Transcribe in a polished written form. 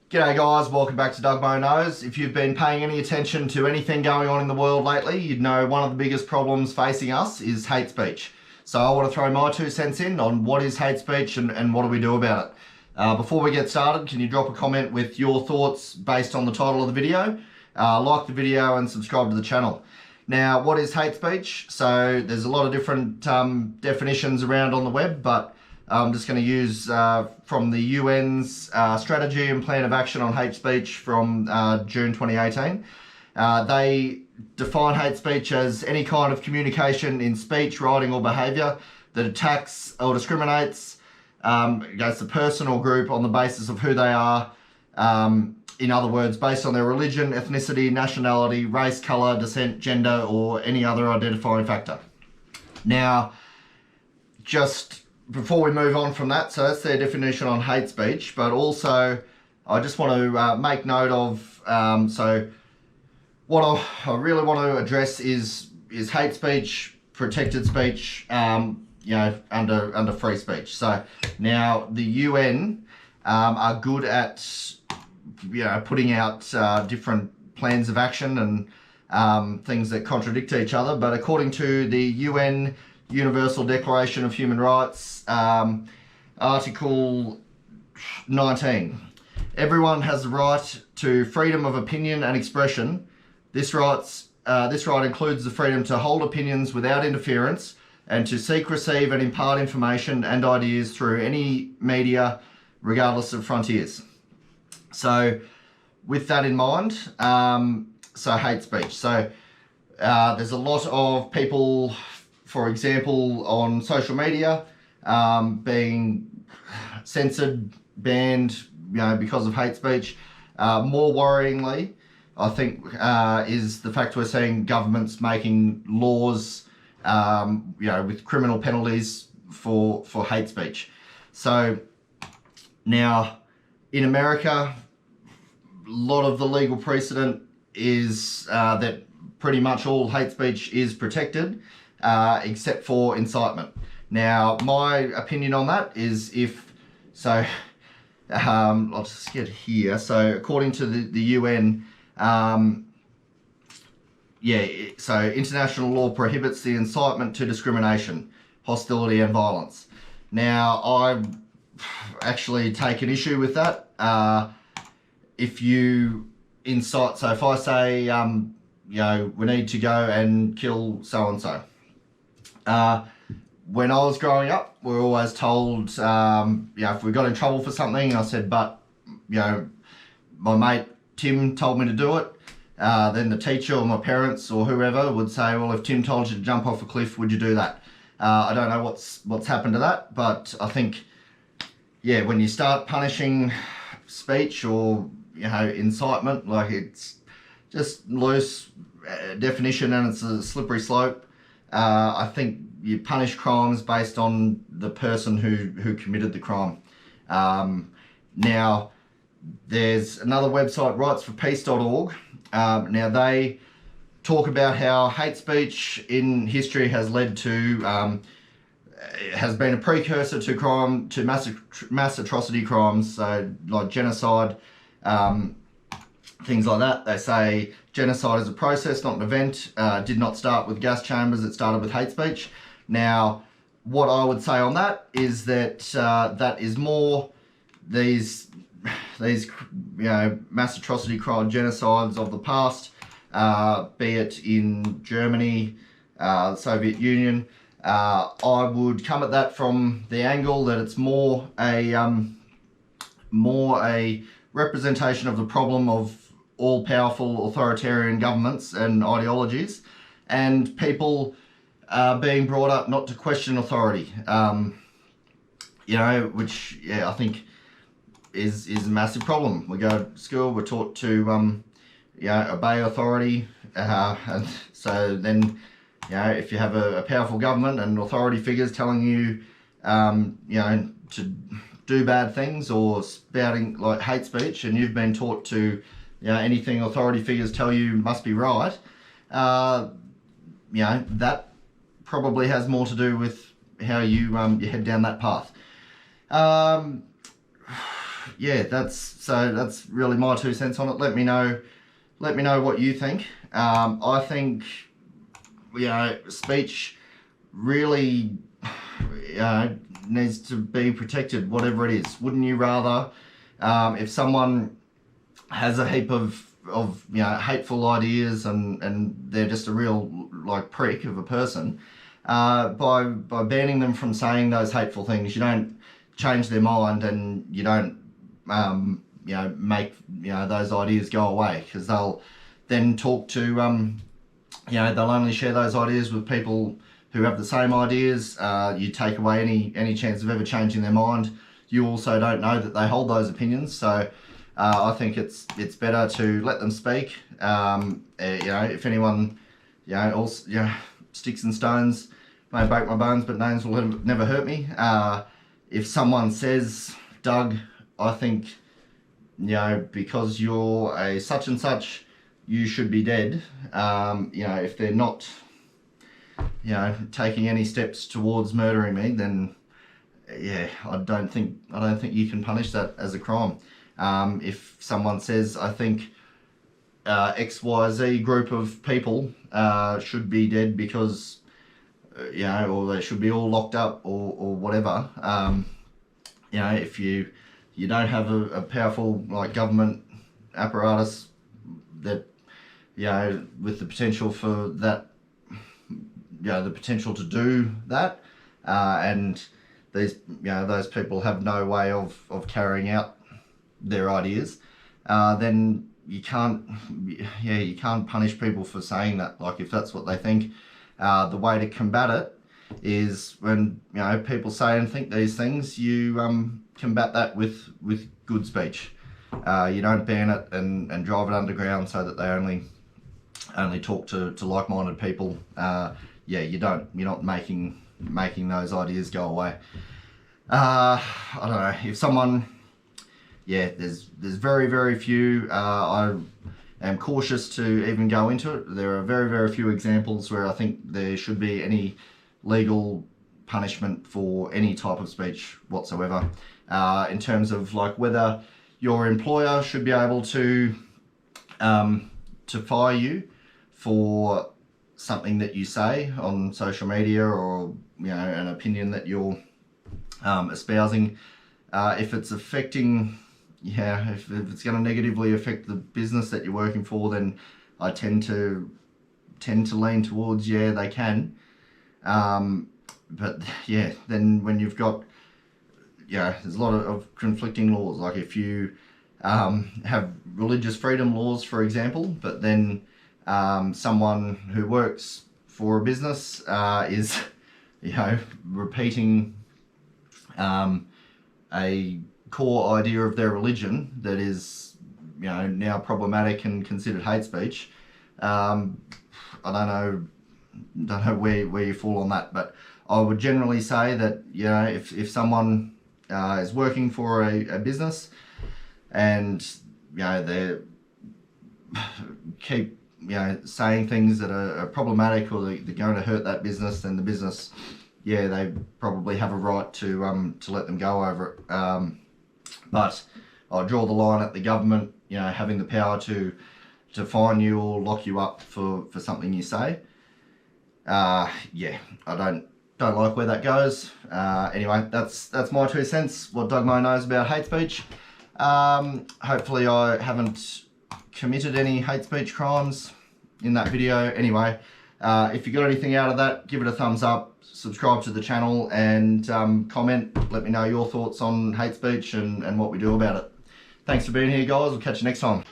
G'day guys, welcome back to Doug Mo Knows. If you've been paying any attention to anything going on in the world lately, you'd know one of the biggest problems facing us is hate speech. So I want to throw my 2 cents in on what is hate speech and what do we do about it. Before we get started, can you drop a comment with your thoughts based on the title of the video? Like the video and subscribe to the channel. Now, what is hate speech? So there's a lot of different definitions around on the web, but I'm just going to use from the UN's Strategy and Plan of Action on Hate Speech from June 2018. They define hate speech as any kind of communication in speech, writing or behaviour that attacks or discriminates against a person or group on the basis of who they are. In other words, based on their religion, ethnicity, nationality, race, colour, descent, gender or any other identifying factor. Now, just before we move on from that, so that's their definition on hate speech, but also I just want to make note of, so what I really want to address is hate speech, protected speech, under free speech. So now the UN are good at, putting out different plans of action and things that contradict each other, but according to the UN Universal Declaration of Human Rights, Article 19. Everyone has the right to freedom of opinion and expression. This right includes the freedom to hold opinions without interference and to seek, receive and impart information and ideas through any media, regardless of frontiers. So with that in mind, so hate speech. So there's a lot of people, for example, on social media, being censored, banned, because of hate speech. More worryingly, I think, is the fact we're seeing governments making laws, with criminal penalties for hate speech. So now, in America, a lot of the legal precedent is that pretty much all hate speech is protected, except for incitement. Now, my opinion on that is I'll just get here. So according to the UN, so international law prohibits the incitement to discrimination, hostility and violence. Now, I actually take an issue with that. If you incite, so if I say, we need to go and kill so-and-so. When I was growing up, we were always told, if we got in trouble for something, I said, but, my mate Tim told me to do it. Then the teacher or my parents or whoever would say, well, if Tim told you to jump off a cliff, would you do that? I don't know what's happened to that, but I think, when you start punishing speech or, incitement, like it's just loose definition and it's a slippery slope. I think you punish crimes based on the person who committed the crime. Now, there's another website, rightsforpeace.org. Now, they talk about how hate speech in history has led to, has been a precursor to mass atrocity crimes, so like genocide, things like that. They say genocide is a process, not an event. Did not start with gas chambers, it started with hate speech. Now, what I would say on that is that that is more these mass atrocity crime genocides of the past, be it in Germany, the Soviet Union. I would come at that from the angle that it's more a representation of the problem of all-powerful authoritarian governments and ideologies, and people being brought up not to question authority, which I think is a massive problem. We go to school, we're taught to obey authority, and so then if you have a powerful government and authority figures telling you to do bad things or spouting like hate speech, and you've been taught to anything authority figures tell you must be right, that probably has more to do with how you head down that path. yeah, that's really my 2 cents on it. Let me know what you think. I think, speech really needs to be protected, whatever it is. Wouldn't you rather, if someone has a heap of hateful ideas and they're just a real prick of a person, by banning them from saying those hateful things, you don't change their mind, and you don't make those ideas go away, because they'll then talk to they'll only share those ideas with people who have the same ideas. You take away any chance of ever changing their mind. You also don't know that they hold those opinions, so I think it's better to let them speak. If anyone sticks and stones may break my bones, but names will never hurt me. If someone says, Doug, I think because you're a such and such, you should be dead. If they're not taking any steps towards murdering me, then I don't think you can punish that as a crime. If someone says, I think XYZ group of people should be dead because or they should be all locked up or whatever, if you don't have a powerful government apparatus that with the potential for that, the potential to do that, and these those people have no way of carrying out their ideas, then you can't punish people for saying that. If that's what they think, the way to combat it is when people say and think these things, you combat that with good speech. You don't ban it and drive it underground so that they only talk to like-minded people. You're not making those ideas go away. I don't know, if someone, there's very, very few. I am cautious to even go into it. There are very, very few examples where I think there should be any legal punishment for any type of speech whatsoever. In terms of whether your employer should be able to fire you for something that you say on social media, or an opinion that you're espousing, if it's affecting, if it's going to negatively affect the business that you're working for, then I tend to lean towards they can. But then when you've got there's a lot of conflicting laws. If you have religious freedom laws, for example, but then someone who works for a business is repeating a core idea of their religion that is now problematic and considered hate speech. I don't know where you fall on that, but I would generally say that if someone is working for a business and they keep saying things that are problematic, or they're going to hurt that business, then the business they probably have a right to let them go over it. But I'll draw the line at the government having the power to fine you or lock you up for something you say. I don't like where that goes. Anyway, that's my 2 cents, what Doug Moe knows about hate speech. Hopefully I haven't committed any hate speech crimes in that video. Anyway, if you got anything out of that, give it a thumbs up, subscribe to the channel, and comment. Let me know your thoughts on hate speech and what we do about it. Thanks for being here, guys. We'll catch you next time.